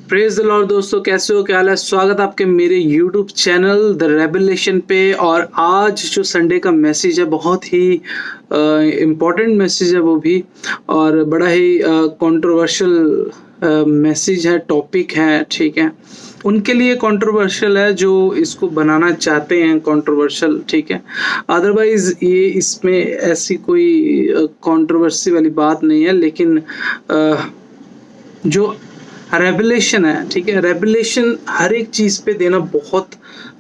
Praise the Lord दोस्तों, कैसे हो, क्या हाल है। स्वागत है आपके मेरे यूट्यूब चैनल द रेवलेशन पे। और आज जो संडे का मैसेज है बहुत ही इम्पोर्टेंट मैसेज है वो भी, और बड़ा ही कंट्रोवर्शियल मैसेज है, टॉपिक है। ठीक है, उनके लिए कंट्रोवर्शियल है जो इसको बनाना चाहते हैं कंट्रोवर्शियल। ठीक है, अदरवाइज ये इसमें ऐसी कोई कंट्रोवर्सी वाली बात नहीं है। लेकिन जो रेवलेशन है, ठीक है, रेवलेशन हर एक चीज़ पे देना बहुत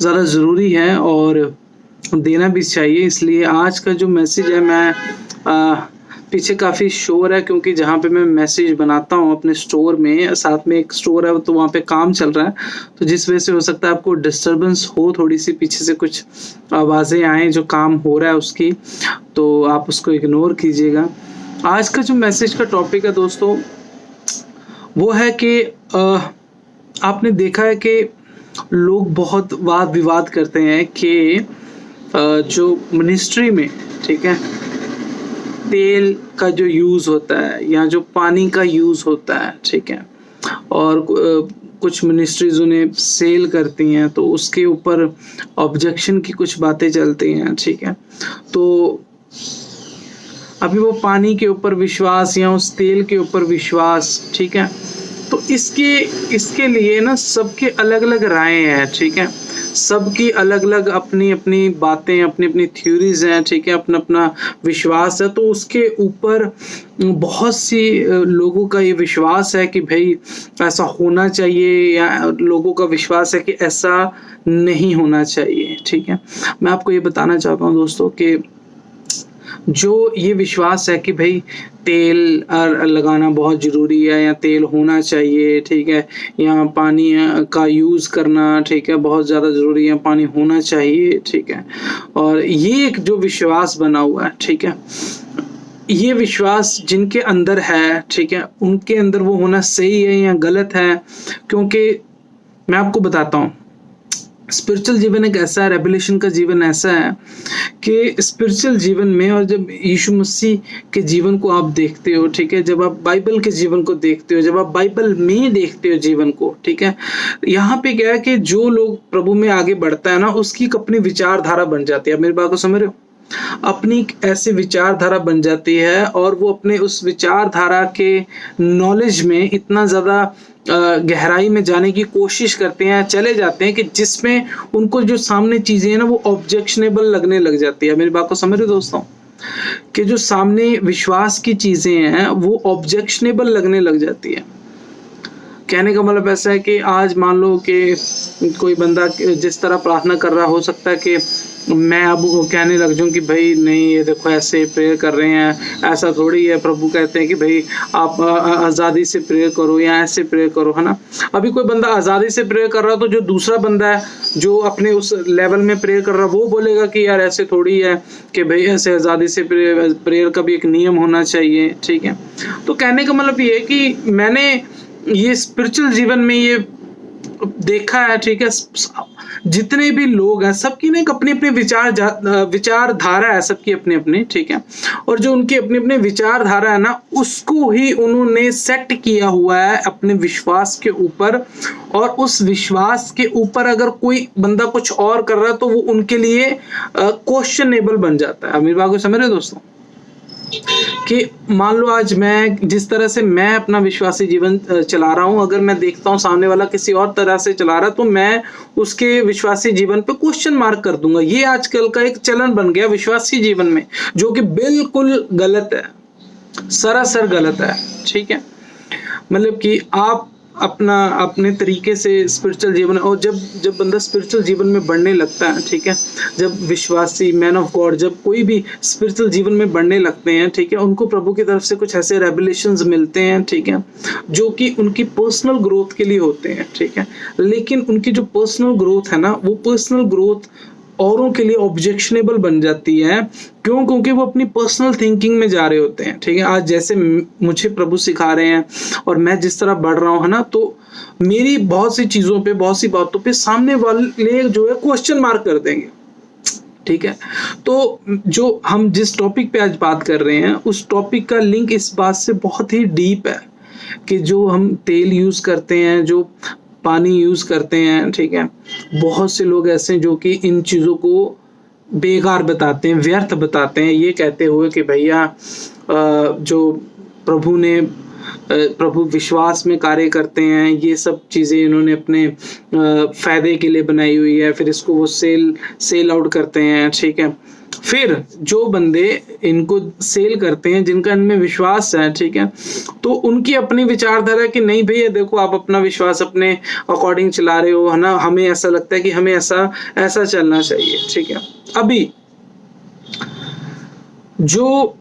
ज़्यादा ज़रूरी है और देना भी चाहिए। इसलिए आज का जो मैसेज है, मैं पीछे काफ़ी शोर है क्योंकि जहाँ पे मैं मैसेज बनाता हूँ अपने स्टोर में, साथ में एक स्टोर है तो वहाँ पे काम चल रहा है, तो जिस वजह से हो सकता है आपको डिस्टर्बेंस हो, थोड़ी सी पीछे से कुछ आवाज़ें आएँ जो काम हो रहा है उसकी, तो आप उसको इग्नोर कीजिएगा। आज का जो मैसेज का टॉपिक है दोस्तों वो है कि आपने देखा है कि लोग बहुत वाद विवाद करते हैं कि जो मिनिस्ट्री में, ठीक है, तेल का जो यूज़ होता है या जो पानी का यूज़ होता है, ठीक है, और कुछ मिनिस्ट्रीज उन्हें सेल करती हैं तो उसके ऊपर ऑब्जेक्शन की कुछ बातें चलती हैं। ठीक है, तो अभी वो पानी के ऊपर विश्वास या उस तेल के ऊपर विश्वास, ठीक है, तो इसके लिए ना सबके अलग अलग राय हैं। ठीक है, सबकी अलग अलग अपनी अपनी बातें, अपनी अपनी थ्योरीज हैं। ठीक है, अपना अपना विश्वास है, तो उसके ऊपर बहुत सी लोगों का ये विश्वास है कि भाई ऐसा होना चाहिए, या लोगों का विश्वास है कि ऐसा नहीं होना चाहिए। ठीक है, मैं आपको ये बताना चाहता हूँ दोस्तों कि जो ये विश्वास है कि भाई तेल लगाना बहुत ज़रूरी है या तेल होना चाहिए, ठीक है, या पानी का यूज़ करना, ठीक है, बहुत ज़्यादा ज़रूरी है, पानी होना चाहिए। ठीक है, और ये एक जो विश्वास बना हुआ है, ठीक है, ये विश्वास जिनके अंदर है, ठीक है, उनके अंदर वो होना सही है या गलत है। क्योंकि मैं आपको बताता हूँ, स्पिरिचुअल जीवन एक ऐसा है, रेवलेशन का जीवन ऐसा है कि स्पिरिचुअल जीवन में, और जब यीशु मसीह के जीवन को आप देखते हो, ठीक है, जब आप बाइबल के जीवन को देखते हो, जब आप बाइबल में देखते हो जीवन को, ठीक है, यहाँ पे क्या है कि जो लोग प्रभु में आगे बढ़ता है ना, उसकी एक अपनी विचारधारा बन जाती है। आप मेरी बात को समझ रहे हो? अपनी ऐसी विचारधारा बन जाती है और वो अपने उस विचारधारा के नॉलेज में इतना ज़्यादा गहराई में जाने की कोशिश करते हैं, चले जाते हैं कि जिसमें उनको जो सामने चीज़ें हैं ना वो ऑब्जेक्शनेबल लगने लग जाती है। मेरी बात को समझ रहे हो दोस्तों? कि जो सामने विश्वास की चीज़ें हैं वो ऑब्जेक्शनेबल लगने लग जाती है। कहने का मतलब ऐसा है कि आज मान लो कि कोई बंदा जिस तरह प्रार्थना कर रहा, हो सकता है कि मैं अब वो कहने लग जाऊँ कि भाई नहीं, ये देखो ऐसे प्रेयर कर रहे हैं, ऐसा थोड़ी है। प्रभु कहते हैं कि भाई आप आज़ादी से प्रेयर करो या ऐसे प्रेयर करो, है ना। अभी कोई बंदा आज़ादी से प्रेयर कर रहा है तो जो दूसरा बंदा है जो अपने उस लेवल में प्रेयर कर रहा है वो बोलेगा कि यार ऐसे थोड़ी है कि भाई ऐसे आज़ादी से प्रेयर का भी एक नियम होना चाहिए। ठीक है, तो कहने का मतलब ये है कि मैंने ये स्पिरिचुअल जीवन में ये देखा है, ठीक है, जितने भी लोग हैं सबकी ना एक अपनी अपनी विचारधारा है, सबकी अपनी अपनी, ठीक है, और जो उनकी अपनी अपनी विचारधारा है ना उसको ही उन्होंने सेट किया हुआ है अपने विश्वास के ऊपर, और उस विश्वास के ऊपर अगर कोई बंदा कुछ और कर रहा है तो वो उनके लिए क्वेश्चनेबल बन जाता है। मेरी बात को समझ रहे हो दोस्तों? कि मान लो आज मैं जिस तरह से मैं अपना विश्वासी जीवन चला रहा हूं, अगर मैं देखता हूं सामने वाला किसी और तरह से चला रहा है तो मैं उसके विश्वासी जीवन पे क्वेश्चन मार्क कर दूंगा। ये आजकल का एक चलन बन गया विश्वासी जीवन में, जो कि बिल्कुल गलत है, सरासर गलत है। ठीक है, मतलब कि आप अपने तरीके से स्पिरिचुअल जीवन, और जब बंदा स्पिरिचुअल जीवन में बढ़ने लगता है, ठीक है, जब विश्वासी मैन ऑफ गॉड जब कोई भी स्पिरिचुअल जीवन में बढ़ने लगते हैं, ठीक है, उनको प्रभु की तरफ से कुछ ऐसे रेवलेशंस मिलते हैं, ठीक है, जो कि उनकी पर्सनल ग्रोथ के लिए होते हैं। ठीक है, लेकिन उनकी जो पर्सनल ग्रोथ है ना, वो पर्सनल ग्रोथ औरों के लिए ऑब्जेक्शनेबल बन जाती है। क्यों? क्योंकि वो अपनी पर्सनल थिंकिंग में जा रहे होते हैं। ठीक है, आज जैसे मुझे प्रभु सिखा रहे हैं और मैं जिस तरह बढ़ रहा हूँ, है ना, तो मेरी बहुत सी चीज़ों पे, बहुत सी बातों पे सामने वाले जो है क्वेश्चन मार्क कर देंगे। ठीक है, तो जो हम जिस टॉपिक पे आज बात कर रहे हैं उस टॉपिक का लिंक इस बात से बहुत ही डीप है कि जो हम तेल यूज़ करते हैं, जो पानी यूज़ करते हैं, ठीक है, बहुत से लोग ऐसे हैं जो कि इन चीज़ों को बेकार बताते हैं, व्यर्थ बताते हैं, ये कहते हुए कि भैया जो प्रभु विश्वास में कार्य करते हैं, ये सब चीज़ें इन्होंने अपने फ़ायदे के लिए बनाई हुई है, फिर इसको वो सेल आउट करते हैं, ठीक है। फिर जो बंदे इनको सेल करते हैं, जिनका इनमें विश्वास है, ठीक है, तो उनकी अपनी विचारधारा कि नहीं भैया देखो आप अपना विश्वास अपने अकॉर्डिंग चला रहे हो, है ना, हमें ऐसा लगता है कि हमें ऐसा चलना चाहिए, ठीक है। अभी जो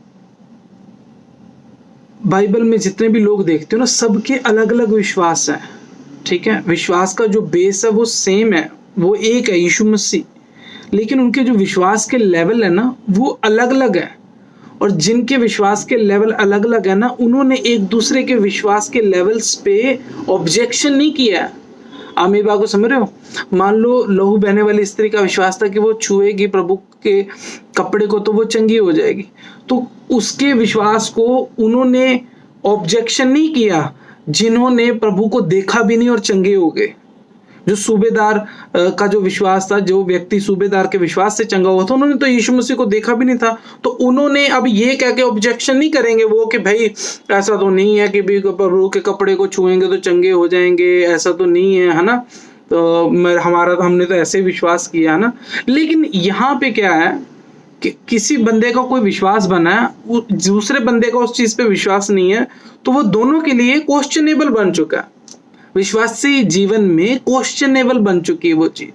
बाइबल में जितने भी लोग देखते हो ना, सबके अलग अलग विश्वास है, ठीक है। विश्वास का जो बेस है वो सेम है, वो एक है, यीशु मसीह, लेकिन उनके जो विश्वास के लेवल है ना वो अलग अलग है। और जिनके विश्वास के लेवल अलग अलग है ना, उन्होंने एक दूसरे के विश्वास के लेवल्स पे ऑब्जेक्शन नहीं किया है। आप मेरी बात को समझ रहे हो? मान लो लहू बहने वाली स्त्री का विश्वास था कि वो छुएगी प्रभु के कपड़े को तो वो चंगी हो जाएगी, तो उसके विश्वास को उन्होंने ऑब्जेक्शन नहीं किया जिन्होंने प्रभु को देखा भी नहीं और चंगे हो गए। जो सूबेदार का जो विश्वास था, जो व्यक्ति सूबेदार के विश्वास से चंगा हुआ था, उन्होंने तो यीशु मसीह को देखा भी नहीं था, तो उन्होंने अब ये कह के ऑब्जेक्शन नहीं करेंगे वो कि भाई ऐसा तो नहीं है कि भी प्रभु के कपड़े को छुएंगे तो चंगे हो जाएंगे, ऐसा तो नहीं है ना, तो हमने तो ऐसे विश्वास किया है ना। लेकिन यहाँ पे क्या है कि किसी बंदे का कोई विश्वास बना है, दूसरे बंदे का उस चीज पे विश्वास नहीं है, तो वो दोनों के लिए क्वेश्चनेबल बन चुका है, विश्वासी जीवन में क्वेश्चनेबल बन चुकी है वो चीज।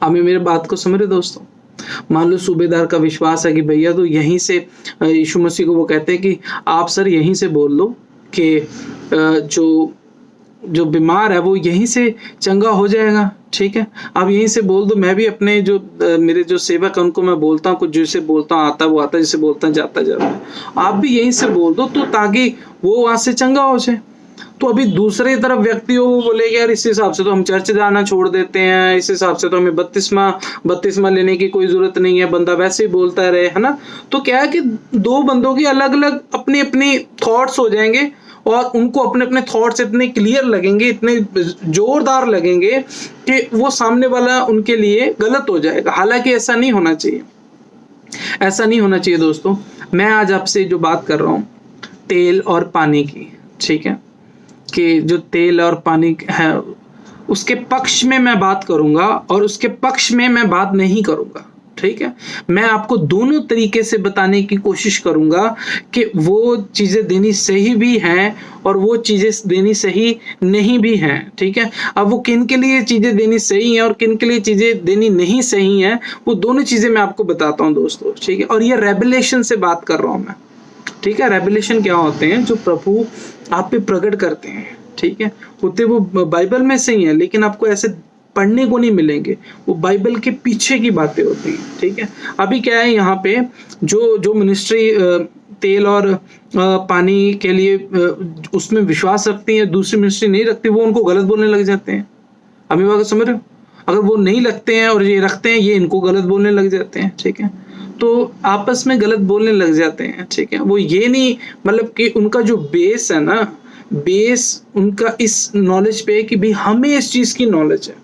हमें मेरे बात को समझ रहे दोस्तों? मान लो सूबेदार का विश्वास है कि भैया तो यहीं से यीशु मसीह को वो कहते हैं कि आप सर यहीं से बोल दो कि जो बीमार है वो यहीं से चंगा हो जाएगा, ठीक है, आप यहीं से बोल दो, मैं भी अपने जो मेरे जो सेवक है उनको मैं बोलता हूँ, कुछ जैसे बोलता हूँ आता वो आता, जैसे बोलता जाता जाता, आप भी यहीं से बोल दो तो ताकि वो वहां से चंगा हो जाए। तो अभी दूसरे तरफ व्यक्ति हो वो बोलेगा यार इस हिसाब से तो हम चर्च जाना छोड़ देते हैं, इस हिसाब से तो हमें बपतिस्मा लेने की कोई जरूरत नहीं है, बंदा वैसे ही बोलता रहे, है ना। तो क्या है कि दो बंदों की अलग अलग अपनी अपनी थॉट्स हो जाएंगे और उनको अपने अपने थॉट्स इतने क्लियर लगेंगे, इतने जोरदार लगेंगे कि वो सामने वाला उनके लिए गलत हो जाएगा। हालांकि ऐसा नहीं होना चाहिए, ऐसा नहीं होना चाहिए दोस्तों। मैं आज आपसे जो बात कर रहा हूँ तेल और पानी की, ठीक है, कि जो तेल और पानी है उसके पक्ष में मैं बात करूंगा और उसके पक्ष में मैं बात नहीं करूंगा, ठीक है। मैं आपको दोनों तरीके से बताने की कोशिश करूंगा कि वो चीजें देनी सही भी हैं और वो चीजें देनी सही नहीं भी हैं, ठीक है। अब वो किन के लिए चीजें देनी सही हैं और किन के लिए चीजें देनी नहीं सही हैं, वो दोनों चीजें मैं आपको बताता हूं दोस्तों, ठीक है। और ये रेवलेशन से बात कर रहा हूं मैं, ठीक है। रेवलेशन क्या होते हैं? जो प्रभु आप पे प्रकट करते हैं, ठीक है, होते वो बाइबल में से ही है, लेकिन आपको ऐसे पढ़ने को नहीं मिलेंगे, वो बाइबल के पीछे की बातें होती हैं, ठीक है। अभी क्या है यहाँ पे जो मिनिस्ट्री तेल और पानी के लिए उसमें विश्वास रखती है, दूसरी मिनिस्ट्री नहीं रखती, वो उनको गलत बोलने लग जाते हैं। अभी बात समझ रहे हो? अगर वो नहीं लगते हैं और ये रखते हैं, ये इनको गलत बोलने लग जाते हैं, ठीक है। तो आपस में गलत बोलने लग जाते हैं, ठीक है। वो ये नहीं मतलब कि उनका जो बेस है ना, बेस उनका इस नॉलेज पे है कि भाई हमें इस चीज की नॉलेज है।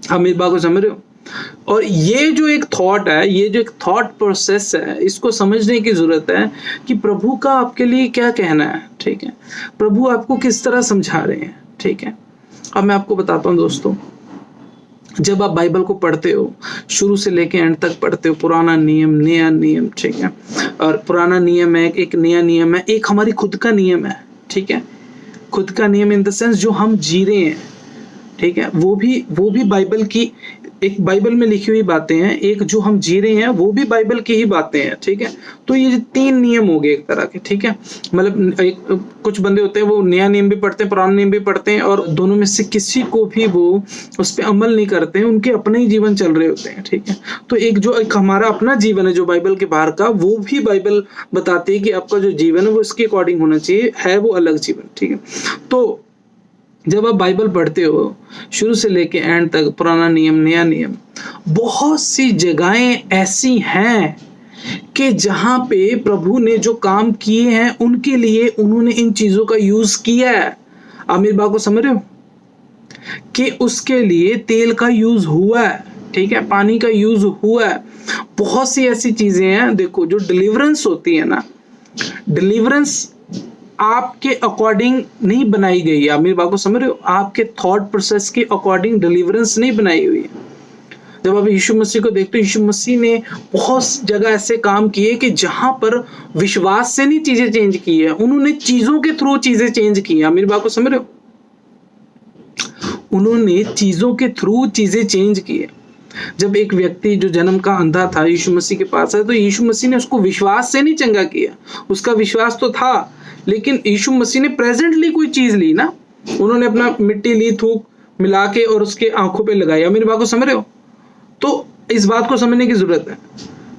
हम इस बात को समझ रहे हो? और ये जो एक थॉट है, ये जो एक थॉट प्रोसेस है, इसको समझने की जरूरत है कि प्रभु का आपके लिए क्या कहना है, ठीक है, प्रभु आपको किस तरह समझा रहे हैं, ठीक है। अब मैं आपको बताता हूँ दोस्तों, जब आप बाइबल को पढ़ते हो, शुरू से लेके एंड तक पढ़ते हो, पुराना नियम नया नियम, ठीक है, और पुराना नियम है, एक नया नियम है, एक हमारी खुद का नियम है, ठीक है, खुद का नियम इन द सेंस जो हम जी रहे हैं, ठीक है, वो भी बाइबल की, एक बाइबल में लिखी हुई बातें हैं, एक जो हम जी रहे हैं वो भी बाइबल की ही बातें हैं, ठीक है। तो ये तीन नियम हो गए एक तरह के, ठीक है। मतलब कुछ बंदे होते हैं वो नया नियम भी पढ़ते हैं, पुराना नियम भी पढ़ते हैं, और दोनों में से किसी को भी वो उस पर अमल नहीं करते हैं, उनके अपने ही जीवन चल रहे होते हैं, ठीक है। तो एक हमारा अपना जीवन है जो बाइबल के बाहर का, वो भी बाइबल बताती है कि आपका जो जीवन है वो इसके अकॉर्डिंग होना चाहिए, है वो अलग जीवन, ठीक है। तो जब आप बाइबल पढ़ते हो शुरू से लेके एंड तक, पुराना नियम नया नियम, बहुत सी जगहें ऐसी हैं कि जहां पे प्रभु ने जो काम किए हैं उनके लिए उन्होंने इन चीजों का यूज किया है। आमिर बात को समझ रहे हो कि उसके लिए तेल का यूज हुआ है, ठीक है, पानी का यूज हुआ है। बहुत सी ऐसी चीजें हैं, देखो जो डिलीवरेंस होती है ना, डिलीवरेंस आपके अकॉर्डिंग नहीं बनाई गई है। आप मेरी बात को समझ रहे हो, आपके थॉट प्रोसेस के अकॉर्डिंग डिलीवरेंस नहीं बनाई हुई है। जब आप यीशु मसीह को देखते हो, यीशु मसीह ने बहुत जगह ऐसे काम किए कि जहां पर विश्वास से नहीं चीजें चेंज की है, उन्होंने चीजों के थ्रू चीजें चेंज की है। मेरी बात को समझ रहे हो, उन्होंने चीजों के थ्रू चीजें चेंज की है। जब एक व्यक्ति जो जन्म का अंधा था यीशु मसीह के पास आया, तो यीशु मसीह ने उसको विश्वास से नहीं चंगा किया। उसका विश्वास तो था, लेकिन यीशु मसीह ने प्रेजेंटली कोई चीज ली ना, उन्होंने अपना मिट्टी ली, थूक मिला के और उसके आंखों पे लगाया। मेरी बात को समझ रहे हो, तो इस बात को समझने की जरूरत है।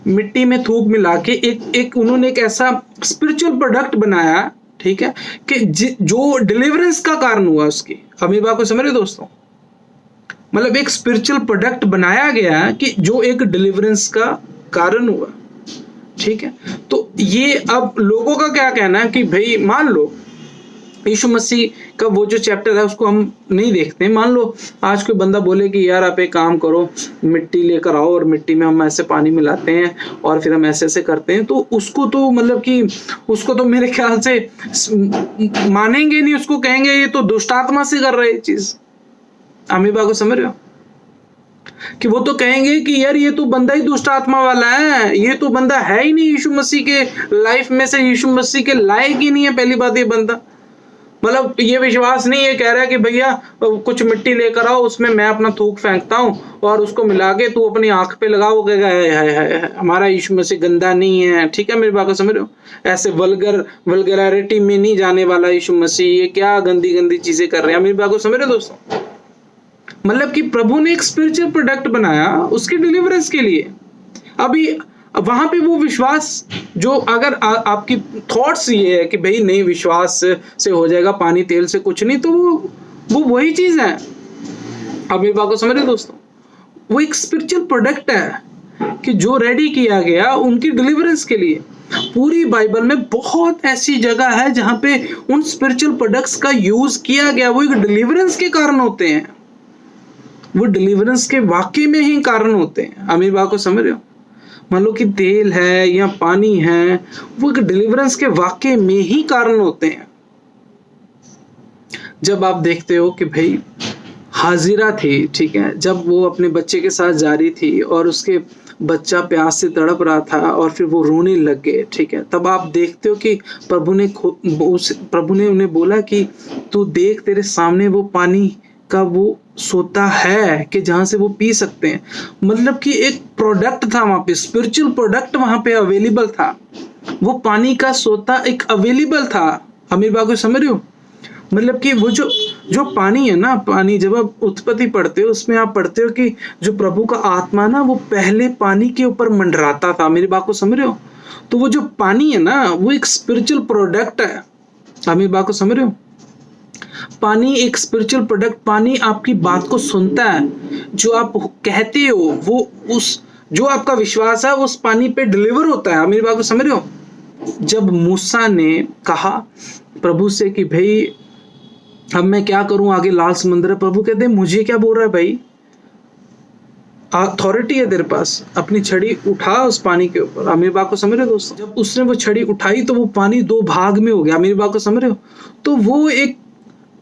मिट्टी में थूक मिला के एक उन्होंने एक ऐसा स्पिरिचुअल प्रोडक्ट बनाया, ठीक है, कि जो डिलीवरेंस का कारण हुआ उसकी। अब मेरी बात को समझ रहे हो दोस्तों, मतलब एक स्पिरिचुअल प्रोडक्ट बनाया गया कि जो एक डिलीवरेंस का कारण हुआ, ठीक है। तो ये अब लोगों का क्या कहना है कि भाई मान लो यीशु मसीह का वो जो चैप्टर है उसको हम नहीं देखते। मान लो आज कोई बंदा बोले कि यार आप एक काम करो, मिट्टी लेकर आओ और मिट्टी में हम ऐसे पानी मिलाते हैं और फिर हम ऐसे ऐसे करते हैं, तो उसको तो मतलब कि उसको तो मेरे ख्याल से मानेंगे नहीं, उसको कहेंगे ये तो दुष्ट आत्मा से कर रहे चीज। आमिर बाबू समझ रहे हो कि वो तो कहेंगे कि यार ये तो बंदा ही दुष्ट आत्मा वाला है, ये तो बंदा है ही नहीं यीशु मसीह के लाइफ में से, यीशु मसीह के लायक ही नहीं है। पहली बात ये बंदा मतलब ये विश्वास नहीं है, कह रहा है कि भैया कुछ मिट्टी लेकर आओ, उसमें मैं अपना थूक फेंकता हूँ और उसको मिला के तू अपनी आंख पे लगाओ, कहेगा है हमारा यीशु मसीह गंदा नहीं है। ठीक है, मेरी बात को समझ रहे हो, ऐसे वल्गैरिटी में नहीं जाने वाला यीशु मसीह, ये क्या गंदी गंदी चीजें कर रहे हैं। मेरी बात को समझ रहे हो दोस्तों, मतलब कि प्रभु ने एक स्पिरिचुअल प्रोडक्ट बनाया उसके डिलीवरेंस के लिए। अभी वहां पे वो विश्वास जो अगर आपकी थॉट्स ये है कि भाई नहीं विश्वास से हो जाएगा, पानी तेल से कुछ नहीं, तो वो वही चीज है। अब मेरी बात को समझ रहे दोस्तों, वो एक स्पिरिचुअल प्रोडक्ट है कि जो रेडी किया गया उनकी डिलीवरेंस के लिए। पूरी बाइबल में बहुत ऐसी जगह है जहां पे उन स्पिरिचुअल प्रोडक्ट्स का यूज किया गया, वो एक डिलीवरेंस के कारण होते हैं, वो डिलीवरेंस के वाकई में ही कारण होते हैं। आप मेरी बात को समझ रहे हो, मान लो कि तेल है या पानी है, वो एक डिलीवरेंस के वाकई में ही कारण होते हैं। जब आप देखते हो कि भाई हाजिरा थी, ठीक है, जब वो अपने बच्चे के साथ जा रही थी और उसके बच्चा प्यास से तड़प रहा था और फिर वो रोने लग गए, ठीक है, तब आप देखते हो कि प्रभु ने उन्हें बोला कि तू देख तेरे सामने वो पानी का वो सोता है कि जहां से वो पी सकते हैं। मतलब कि एक प्रोडक्ट था वहां पे, स्पिरिचुअल प्रोडक्ट वहां पे अवेलेबल था, वो पानी का सोता एक अवेलेबल था। अमीर बाबू समझ रहे हो, मतलब कि वो जो पानी है ना, पानी जब आप उत्पत्ति पढ़ते हो उसमें आप पढ़ते हो कि जो प्रभु का आत्मा ना वो पहले पानी के ऊपर मंडराता था। मेरी बात को समझ रहे हो, तो वो जो पानी है ना वो एक स्पिरिचुअल प्रोडक्ट है। अमीर बात को समझ रहे हो, पानी एक स्पिरिचुअल प्रोडक्ट, पानी आपकी बात को सुनता है, जो आप कहते हो वो उस जो आपका विश्वास है उस पानी पे डिलीवर होता है। मेरी बात को समझ रहे हो, जब मूसा ने कहा प्रभु से कि भाई अब मैं क्या करूं, आगे लाल समुद्र है, प्रभु कहते मुझे क्या बोल रहा है भाई, अथॉरिटी है तेरे पास, अपनी छड़ी उठा उस पानी के ऊपर। आप मेरी बात को समझ रहे हो दोस्तों, जब उसने वो छड़ी उठाई तो वो पानी दो भाग में हो गया। मेरी बात को समझ रहे हो, तो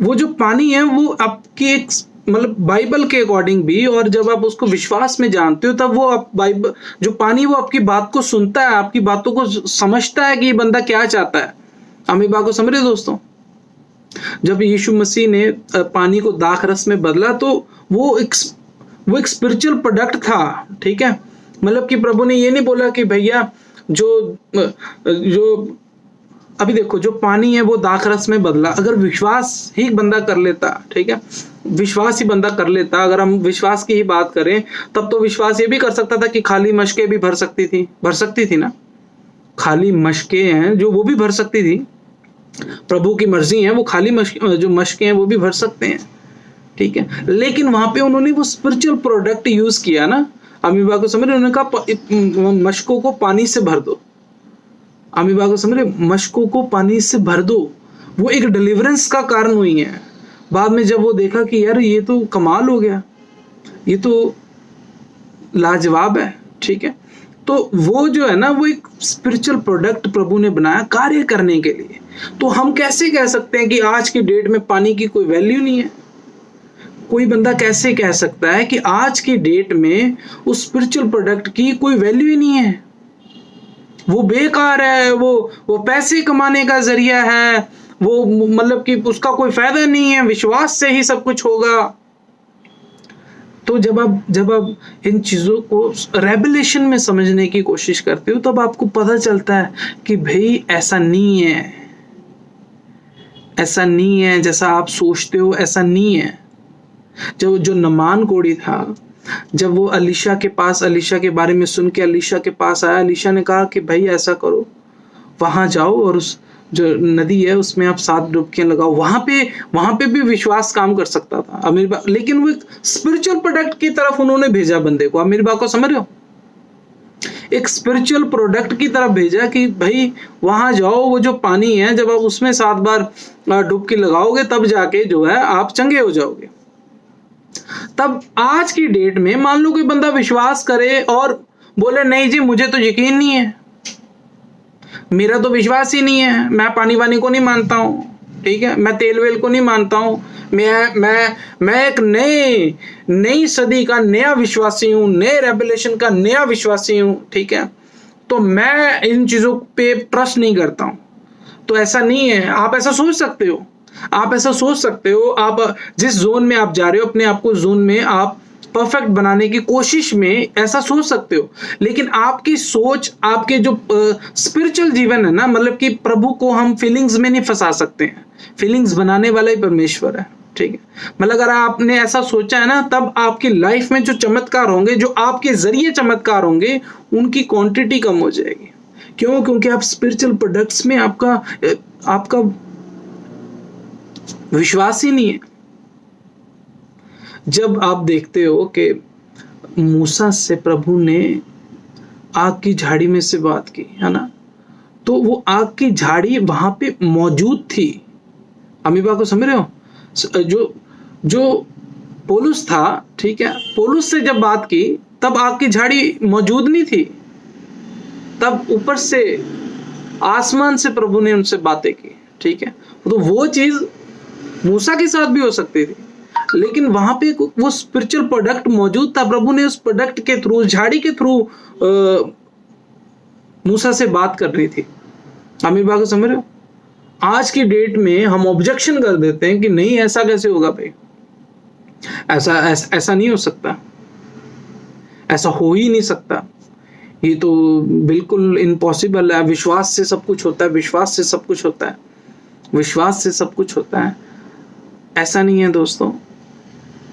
वो जो पानी है वो आपकी एक मतलब बाइबल के अकॉर्डिंग भी, और जब आप उसको विश्वास में जानते हो तब वो आप बाइबल जो पानी वो आपकी बात को सुनता है, आपकी बातों को समझता है कि ये बंदा क्या चाहता है। आप मेरी बात को समझ रहे हो दोस्तों, जब यीशु मसीह ने पानी को दाख रस में बदला तो वो एक स्पिरिचुअल प्रोडक्ट था, ठीक है। मतलब कि प्रभु ने ये नहीं बोला कि भैया जो अभी देखो जो पानी है वो दाख रस में बदला, अगर विश्वास ही बंदा कर लेता, ठीक है, विश्वास ही बंदा कर लेता, अगर हम विश्वास की ही बात करें तब तो विश्वास ये भी कर सकता था कि खाली मशकें भी भर सकती थी ना, खाली मशकें हैं जो वो भी भर सकती थी, प्रभु की मर्जी है, वो खाली जो मशकें हैं वो भी भर सकते हैं, ठीक है। लेकिन वहां पे उन्होंने वो स्पिरिचुअल प्रोडक्ट यूज किया ना। अमीबा को समझ रहे हो? उन्होंने कहा मशकों को पानी से भर दो। अमीबा को समझ रहे, मशकों को पानी से भर दो। वो एक डिलीवरेंस का कारण हुई है। बाद में जब वो देखा कि यार ये तो कमाल हो गया, ये तो लाजवाब है, ठीक है, तो वो जो है ना, वो एक स्पिरिचुअल प्रोडक्ट प्रभु ने बनाया कार्य करने के लिए। तो हम कैसे कह सकते हैं कि आज की डेट में पानी की कोई वैल्यू नहीं है? कोई बंदा कैसे कह सकता है कि आज की डेट में उस स्पिरिचुअल प्रोडक्ट की कोई वैल्यू ही नहीं है, वो बेकार है, वो पैसे कमाने का जरिया है, वो मतलब कि उसका कोई फायदा नहीं है, विश्वास से ही सब कुछ होगा? तो जब आप इन चीजों को रेवलेशन में समझने की कोशिश करते हो, तब आपको पता चलता है कि भाई ऐसा नहीं है, ऐसा नहीं है जैसा आप सोचते हो, ऐसा नहीं है। जो नमान कोढ़ी था, जब वो अलीशा के बारे में सुन के अलीशा के पास आया, अलीशा ने कहा कि भाई ऐसा करो, वहां जाओ और उस जो नदी है उसमें आप 7 डुबकियां लगाओ। वहां पे भी विश्वास काम कर सकता था अमीर, लेकिन वो एक स्पिरिचुअल प्रोडक्ट की तरफ उन्होंने भेजा बंदे को। अमीर को समझ रहे हो? एक स्पिरिचुअल प्रोडक्ट की तरफ भेजा कि भाई वहां जाओ, वो जो पानी है जब आप उसमें 7 बार डुबकी लगाओगे तब जाके जो है आप चंगे हो जाओगे। तब आज की डेट में मान लो कोई बंदा विश्वास करे और बोले नहीं जी मुझे तो यकीन नहीं है, मेरा तो विश्वास ही नहीं है, मैं पानी वानी को नहीं मानता हूं, ठीक है, मैं तेल वेल को नहीं मानता हूं, मैं एक नई सदी का नया विश्वासी हूं, नए रेवलेशन का नया विश्वासी हूं, ठीक है, तो मैं इन चीजों पे ट्रस्ट नहीं करता हूं। तो ऐसा नहीं है। आप ऐसा सोच सकते हो, आप ऐसा सोच सकते हो, आप जिस जोन में आप जा रहे हो, अपने आप को जोन में आप परफेक्ट बनाने की कोशिश में ऐसा सोच सकते हो, लेकिन आपकी सोच, आपके जो स्पिरिचुअल जीवन है ना, मतलब कि प्रभु को हम फीलिंग्स में नहीं फंसा सकते हैं, फीलिंग्स बनाने वाला ही परमेश्वर है, ठीक है। मतलब अगर आपने ऐसा सोचा है ना, तब आपकी लाइफ में जो चमत्कार होंगे, जो आपके जरिए चमत्कार होंगे, उनकी क्वांटिटी कम हो जाएगी। क्यों? क्योंकि आप स्पिरिचुअल प्रोडक्ट्स में आपका विश्वास ही नहीं है। जब आप देखते हो कि मूसा से प्रभु ने आग की झाड़ी में से बात की, है ना, तो वो आग की झाड़ी वहां पे मौजूद थी। अमीबा को समझ रहे हो? जो पौलुस था, ठीक है, पौलुस से जब बात की तब आग की झाड़ी मौजूद नहीं थी, तब ऊपर से आसमान से प्रभु ने उनसे बातें की, ठीक है। तो वो चीज मूसा के साथ भी हो सकती थी, लेकिन वहां पे वो स्पिरिचुअल प्रोडक्ट मौजूद था। प्रभु ने उस प्रोडक्ट के थ्रू, झाड़ी के थ्रू मूसा से बात कर रही थी। अमीर बात को समझ रहे हो? आज की डेट में हम ऑब्जेक्शन कर देते हैं कि नहीं ऐसा कैसे होगा भाई, ऐसा नहीं हो सकता, ऐसा हो ही नहीं सकता, ये तो बिल्कुल इम्पॉसिबल है। विश्वास से सब कुछ होता है, विश्वास से सब कुछ होता है, विश्वास से सब कुछ होता है। ऐसा नहीं है दोस्तों।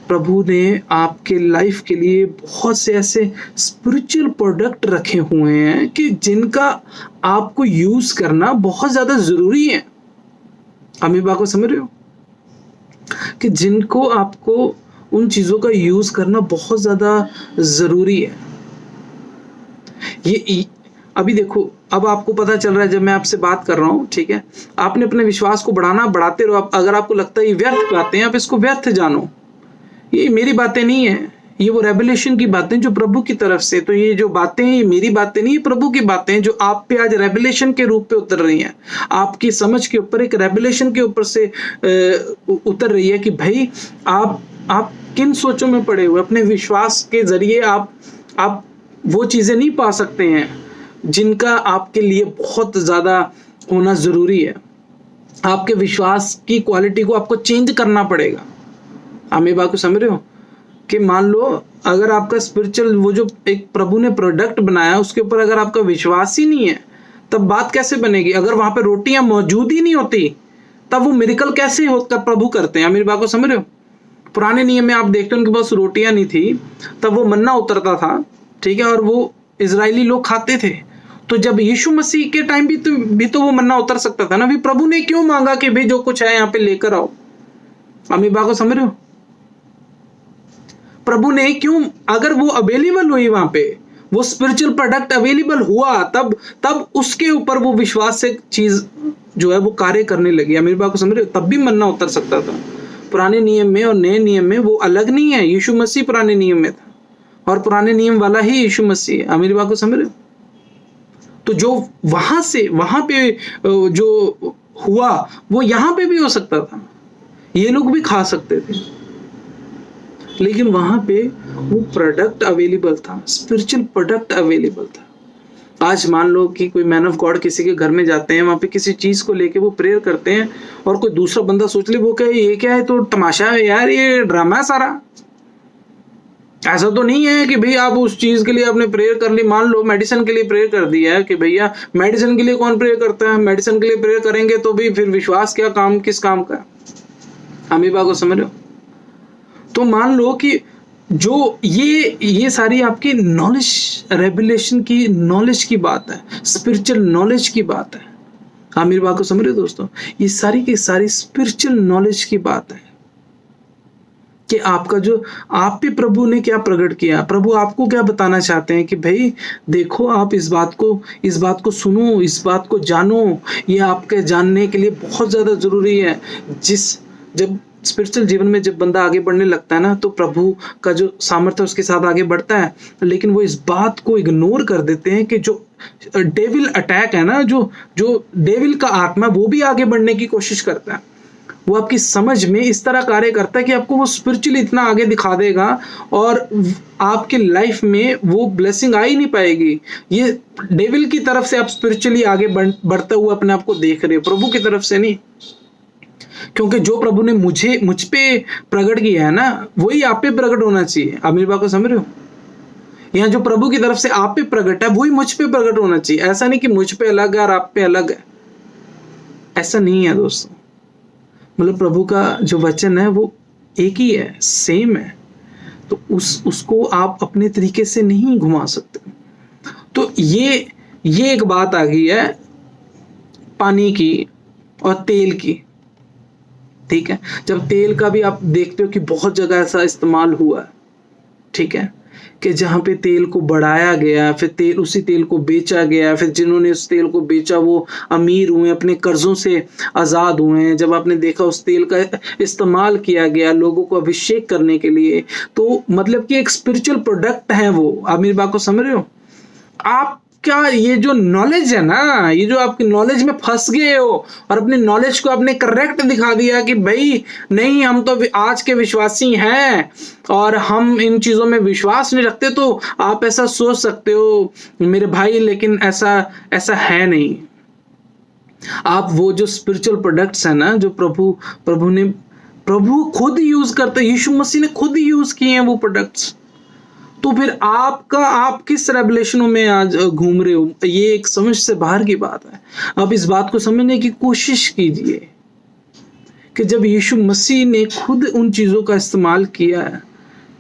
प्रभु ने आपके लाइफ के लिए बहुत से ऐसे स्पिरिचुअल प्रोडक्ट रखे हुए हैं कि जिनका आपको यूज करना बहुत ज्यादा जरूरी है। अमीबा को समझ रहे हो? कि जिनको आपको उन चीजों का यूज करना बहुत ज्यादा जरूरी है। ये अभी देखो, अब आपको पता चल रहा है जब मैं आपसे बात कर रहा हूं, ठीक है, आपने अपने विश्वास को बढ़ाते रहो। अगर आपको लगता है ये व्यर्थ बातें हैं, आप इसको व्यर्थ जानो। ये मेरी बातें नहीं है, ये वो रेवलेशन की बातें जो प्रभु की तरफ से। तो ये जो बातें हैं, ये मेरी बातें नहीं, प्रभु की बातें हैं, जो आप पे आज रेवलेशन के रूप पे उतर रही हैं। आपकी समझ के ऊपर एक रेवलेशन के ऊपर से उतर रही है कि भाई आप किन सोचों में पड़े हुए। अपने विश्वास के जरिए आप वो चीजें नहीं पा सकते हैं जिनका आपके लिए बहुत ज्यादा होना जरूरी है। आपके विश्वास की क्वालिटी को आपको चेंज करना पड़ेगा। आप मेरी बात को समझ रहे हो? कि मान लो अगर आपका स्पिरिचुअल वो जो एक प्रभु ने प्रोडक्ट बनाया, उसके ऊपर अगर आपका विश्वास ही नहीं है, तब बात कैसे बनेगी? अगर वहां पे रोटियां मौजूद ही नहीं होती, तब वो मिरेकल कैसे होकर प्रभु करते हैं? मेरी बात को समझ रहे हो? पुराने नियम में आप देखते हो उनके पास रोटियां नहीं थी, तब वो मन्ना उतरता था, ठीक है, और वो इजरायली लोग खाते थे। तो जब यीशु मसीह के टाइम भी तो वो मन्ना उतर सकता था ना। भी प्रभु ने क्यों मांगा कि भाई जो कुछ है यहाँ पे लेकर आओ? अमीबा को समझ रहे हो? प्रभु ने क्यों, अगर वो अवेलेबल हुई वहां पे, वो स्पिरिचुअल प्रोडक्ट अवेलेबल हुआ, तब उसके ऊपर वो विश्वास से चीज जो है वो कार्य करने लगी। मेरी बात को समझ रहे हो? तब भी मन्ना उतर सकता था। पुराने नियम में और नए नियम में वो अलग नहीं है। यीशु मसीह पुराने नियम में था और पुराने नियम वाला ही यीशु मसीह है। मेरी बात को समझ रहे हो? तो जो वहां से वहां पे जो हुआ वो यहां पे भी हो सकता था, ये लोग भी खा सकते थे, लेकिन वहां पे वो प्रोडक्ट अवेलेबल था, स्पिरिचुअल प्रोडक्ट अवेलेबल था। आज मान लो कि कोई मैन ऑफ गॉड किसी के घर में जाते हैं, वहां पे किसी चीज को लेके वो प्रेयर करते हैं और कोई दूसरा बंदा सोच ले वो कहे ये क्या है, तो तमाशा है यार, ये ड्रामा है सारा। ऐसा तो नहीं है कि भाई आप उस चीज के लिए आपने प्रेयर कर ली। मान लो मेडिसिन के लिए प्रेयर कर दिया है कि भैया मेडिसिन के लिए कौन प्रेयर करता है, मेडिसिन के लिए प्रेयर करेंगे तो भी फिर विश्वास क्या काम, किस काम का? अमीर बात को समझ रहे हो? तो मान लो कि जो ये सारी आपकी नॉलेज, रेवलेशन की नॉलेज की बात है, स्पिरिचुअल नॉलेज की बात है। आमिर बात को समझ रहे हो दोस्तों? ये सारी की सारी स्पिरिचुअल नॉलेज की बात है कि आपका जो आप पे प्रभु ने क्या प्रकट किया, प्रभु आपको क्या बताना चाहते हैं कि भाई देखो, आप इस बात को सुनो, इस बात को जानो। ये आपके जानने के लिए बहुत ज्यादा जरूरी है। जब स्पिरिचुअल जीवन में जब बंदा आगे बढ़ने लगता है ना, तो प्रभु का जो सामर्थ्य उसके साथ आगे बढ़ता है, लेकिन वो इस बात को इग्नोर कर देते हैं कि जो डेविल अटैक है ना, जो डेविल का आत्मा, वो भी आगे बढ़ने की कोशिश करता है। वो आपकी समझ में इस तरह कार्य करता है कि आपको वो स्पिरिचुअली इतना आगे दिखा देगा और आपके लाइफ में वो ब्लेसिंग आ ही नहीं पाएगी। ये डेविल की तरफ से आप स्पिरिचुअली आगे बढ़ते हुए अपने आप को देख रहे हो, प्रभु की तरफ से नहीं। क्योंकि जो प्रभु ने मुझ पे प्रकट किया है ना, वही आप पे प्रकट होना चाहिए। आप मेरी बात को समझ रहे हो? यहाँ जो प्रभु की तरफ से आप पे प्रकट है, वही मुझ पे प्रकट होना चाहिए। ऐसा नहीं कि मुझ पे अलग है और आप पे अलग है, ऐसा नहीं है दोस्तों। मतलब प्रभु का जो वचन है वो एक ही है, सेम है, तो उसको आप अपने तरीके से नहीं घुमा सकते। तो ये एक बात आ गई है पानी की और तेल की, ठीक है। जब तेल का भी आप देखते हो कि बहुत जगह ऐसा इस्तेमाल हुआ है, ठीक है, कि जहाँ पे तेल को बढ़ाया गया, फिर उसी तेल को बेचा गया, फिर जिन्होंने उस तेल को बेचा वो अमीर हुए, अपने कर्जों से आज़ाद हुए हैं। जब आपने देखा उस तेल का इस्तेमाल किया गया लोगों को अभिषेक करने के लिए, तो मतलब कि एक स्पिरिचुअल प्रोडक्ट है वो। आप मेरी बात को समझ रहे हो? आप क्या ये जो नॉलेज है ना, ये जो आपकी नॉलेज में फंस गए हो और अपनी नॉलेज को आपने करेक्ट दिखा दिया कि भाई नहीं, हम तो आज के विश्वासी हैं और हम इन चीजों में विश्वास नहीं रखते, तो आप ऐसा सोच सकते हो मेरे भाई, लेकिन ऐसा है नहीं। आप वो जो स्पिरिचुअल प्रोडक्ट्स है ना, जो प्रभु खुद यूज करते, यीशु मसीह ने खुद यूज किए हैं वो प्रोडक्ट्स, तो फिर आप किस रेवलेशनों में आज घूम रहे हो? ये एक समझ से बाहर की बात है। आप इस बात को समझने की कोशिश कीजिए कि जब यीशु मसीह ने खुद उन चीजों का इस्तेमाल किया है,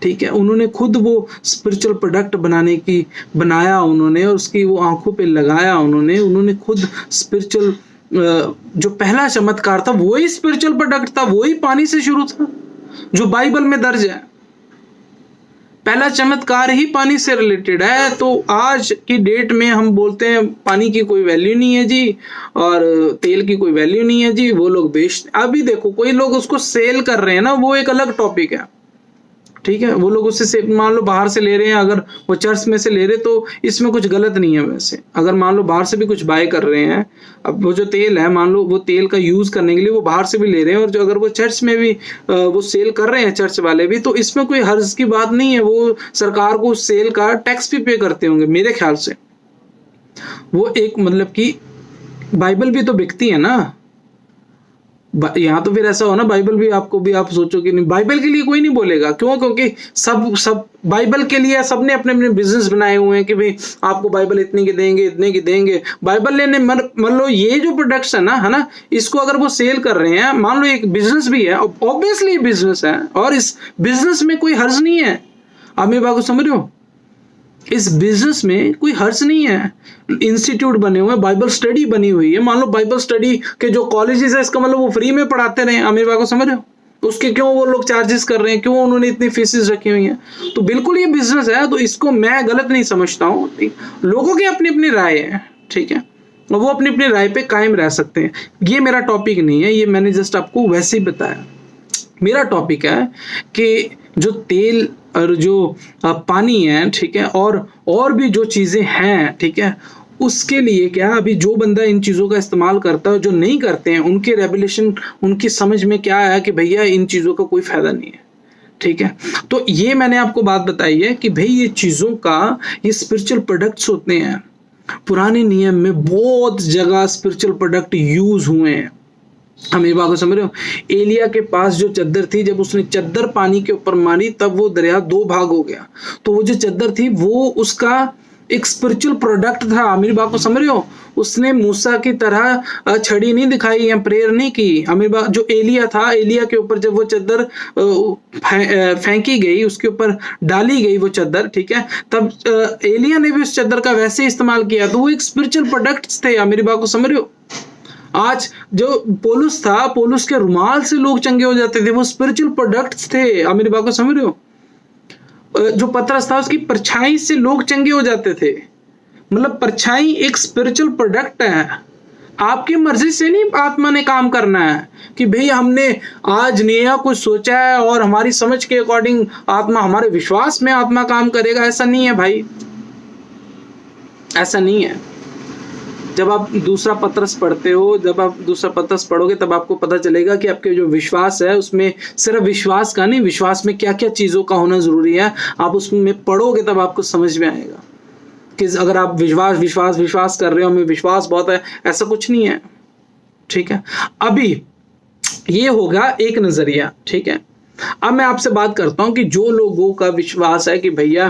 ठीक है, उन्होंने खुद वो स्पिरिचुअल प्रोडक्ट बनाया उन्होंने, और उसकी वो आंखों पे लगाया उन्होंने खुद स्पिरिचुअल जो पहला चमत्कार था वही स्पिरिचुअल प्रोडक्ट था, वही पानी से शुरू था जो बाइबल में दर्ज है। पहला चमत्कार ही पानी से रिलेटेड है। तो आज की डेट में हम बोलते हैं पानी की कोई वैल्यू नहीं है जी, और तेल की कोई वैल्यू नहीं है जी, वो लोग बेचते। अभी देखो कोई लोग उसको सेल कर रहे हैं ना, वो एक अलग टॉपिक है, ठीक है। वो लोग उससे मान लो बाहर से ले रहे हैं, अगर वो चर्च में से ले रहे तो इसमें कुछ गलत नहीं है। वैसे अगर मान लो बाहर से भी कुछ बाय कर रहे हैं, अब वो जो तेल है, मान लो वो तेल का यूज करने के लिए वो बाहर से भी ले रहे हैं, और जो अगर वो चर्च में भी वो सेल कर रहे हैं, चर्च वाले भी, तो इसमें कोई हर्ज की बात नहीं है। वो सरकार को सेल का टैक्स भी पे करते होंगे मेरे ख्याल से। वो एक मतलब कि बाइबल भी तो बिकती है ना यहाँ। तो फिर ऐसा हो ना, बाइबल भी आपको भी आप सोचो कि नहीं, बाइबल के लिए कोई नहीं बोलेगा। क्यों? क्योंकि सब बाइबल के लिए सबने अपने अपने बिजनेस बनाए हुए हैं कि भाई आपको बाइबल इतने की देंगे, इतने की देंगे। बाइबल लेने मान लो ये जो प्रोडक्ट्स है ना, इसको अगर वो सेल कर रहे हैं, मान लो एक बिजनेस भी है, ऑब्वियसली बिजनेस है, और इस बिजनेस में कोई हर्ज नहीं है। आप मेरी बात को समझ रहे हो? इस बिजनेस में कोई हर्ज नहीं है। इंस्टीट्यूट बने हुए हैं, बाइबल स्टडी बनी हुई है। मान लो बाइबल स्टडी के जो कॉलेजेस है, इसका मतलब वो फ्री में पढ़ाते रहे। आप मेरी बात को समझ रहे हो? उसके क्यों वो लोग चार्जेस कर रहे हैं, क्यों उन्होंने इतनी फीसेस रखी हुई हैं। तो बिल्कुल ये बिजनेस है, तो इसको मैं गलत नहीं समझता हूँ। लोगों की अपनी अपनी राय है, ठीक है, और वो अपनी अपनी राय पे कायम रह सकते हैं। ये मेरा टॉपिक नहीं है, ये मैंने जस्ट आपको वैसे ही बताया। मेरा टॉपिक है कि जो तेल और जो पानी है, ठीक है, और भी जो चीज़ें हैं, ठीक है, उसके लिए क्या अभी जो बंदा इन चीज़ों का इस्तेमाल करता है, जो नहीं करते हैं, उनके रेगुलेशन, उनकी समझ में क्या है कि भैया इन चीज़ों का कोई फ़ायदा नहीं है, ठीक है। तो ये मैंने आपको बात बताई है कि भाई ये चीज़ों का, ये स्पिरिचुअल प्रोडक्ट्स होते हैं। पुराने नियम में बहुत जगह स्पिरिचुअल प्रोडक्ट यूज़ हुए हैं। हम मेरी बात को समझ रहे हो। एलिया के पास जो चद्दर थी, जब उसने चद्दर पानी के ऊपर मारी तब वो दरिया 2 भाग हो गया। तो वो जो चद्दर थी वो उसका एक स्पिरिचुअल प्रोडक्ट था। मेरी बात को समझ रहे हो। उसने मूसा की तरह छड़ी नहीं दिखाई या प्रेयर नहीं की। मेरी बात, जो एलिया था, एलिया के ऊपर जब वो चद्दर फेंकी गई, उसके ऊपर डाली गई वो चद्दर, ठीक है, तब एलिया ने भी उस चद्दर का वैसे इस्तेमाल किया। तो वो एक स्पिरिचुअल प्रोडक्ट्स थे। मेरी बात को समझ रहे हो। आज जो पोलुस था, पोलुस के रुमाल से लोग चंगे हो जाते थे, वो स्पिरिचुअल प्रोडक्ट्स थे। मेरी बात को समझ रहे हो। जो पतरस था, उसकी परछाई से लोग चंगे हो जाते थे। मतलब परछाई एक स्पिरिचुअल प्रोडक्ट है। आपकी मर्जी से नहीं आत्मा ने काम करना है कि भाई हमने आज नया कुछ सोचा है और हमारी समझ के अकॉर्डिंग आत्मा, हमारे विश्वास में आत्मा काम करेगा। ऐसा नहीं है भाई, ऐसा नहीं है। जब आप दूसरा पत्रस पढ़ते हो, जब आप दूसरा पत्रस पढ़ोगे तब आपको पता चलेगा कि आपके जो विश्वास है उसमें सिर्फ विश्वास का नहीं, विश्वास में क्या क्या चीज़ों का होना ज़रूरी है। आप उसमें पढ़ोगे तब आपको समझ में आएगा कि अगर आप विश्वास विश्वास विश्वास कर रहे हो, हमें विश्वास बहुत है, ऐसा कुछ नहीं है, ठीक है। अभी ये होगा एक नज़रिया, ठीक है। अब मैं आपसे बात करता हूँ कि जो लोगों का विश्वास है कि भैया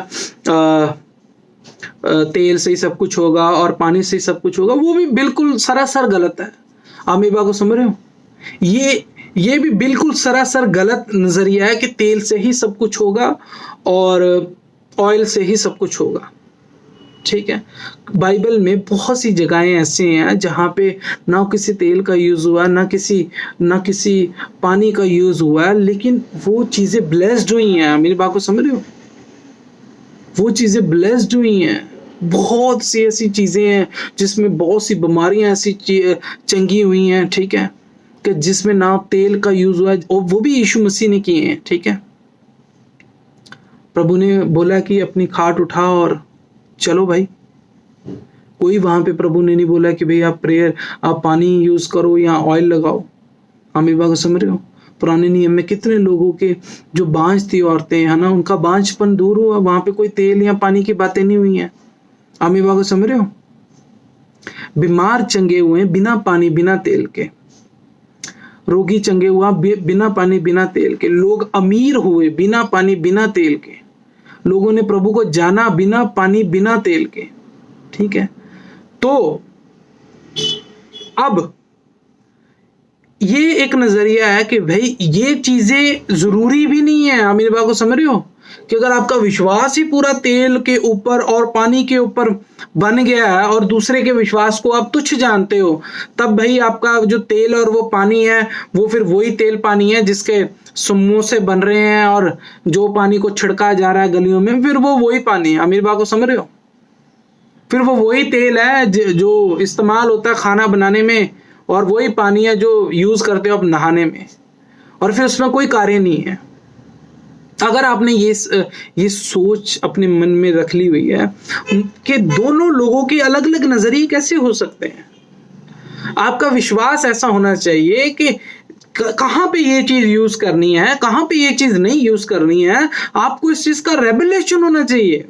तेल से ही सब कुछ होगा और पानी से ही सब कुछ होगा, वो भी बिल्कुल सरासर गलत है। आप मेरी बात को समझ रहे हो। ये भी बिल्कुल सरासर गलत नजरिया है कि तेल से ही सब कुछ होगा और ऑयल से ही सब कुछ होगा, ठीक है। बाइबल में बहुत सी जगहें ऐसी हैं जहाँ पे ना किसी तेल का यूज़ हुआ, ना किसी पानी का यूज़ हुआ, लेकिन वो चीज़ें ब्लेस्ड हुई हैं। मेरी बात को समझ रहे हो। वो चीज़ें ब्लेस्ड हुई हैं। बहुत सी ऐसी चीज़ें हैं जिसमें बहुत सी बीमारियां ऐसी चंगी हुई हैं, ठीक है, कि जिसमें ना तेल का यूज़ हुआ है, और वो भी यीशु मसीह ने किए हैं, ठीक है। प्रभु ने बोला कि अपनी खाट उठा और चलो भाई। कोई वहां पे प्रभु ने नहीं बोला कि भाई आप पानी यूज़ करो या ऑयल लगाओ। हम ये बात समझ रहे हो। पुराने नियम में कितने लोगों के जो बांझ थी औरतें, है ना, उनका बांझपन दूर हुआ। वहां पे कोई तेल या पानी की बातें नहीं हुई हैं। आप ये बात समझ रहे हो। बीमार चंगे हुए बिना पानी बिना तेल के, रोगी चंगे हुआ बिना पानी बिना तेल के, लोग अमीर हुए बिना पानी बिना तेल के, लोगों ने प्रभु को जाना बिना पानी बिना तेल के, ठीक है। तो अब ये एक नजरिया है कि भाई ये चीजें जरूरी भी नहीं है। आप मेरी बात को समझ रहे हो कि अगर आपका विश्वास ही पूरा तेल के ऊपर और पानी के ऊपर बन गया है और दूसरे के विश्वास को आप तुच्छ जानते हो, तब भाई आपका जो तेल और वो पानी है वो फिर वही तेल पानी है जिसके समोसे बन रहे हैं और जो पानी को छिड़का जा रहा है गलियों में, फिर वो वही पानी है। आप मेरी बात को समझ रहे हो। फिर वो वही तेल है जो इस्तेमाल होता है खाना बनाने में, और वही पानी है जो यूज करते हो आप नहाने में, और फिर उसमें कोई कार्य नहीं है। अगर आपने ये सोच अपने मन में रख ली हुई है कि दोनों लोगों के अलग अलग नजरिए कैसे हो सकते हैं, आपका विश्वास ऐसा होना चाहिए कि कहाँ पे ये चीज यूज करनी है, कहाँ पे ये चीज नहीं यूज करनी है। आपको इस चीज का रेवलेशन होना चाहिए।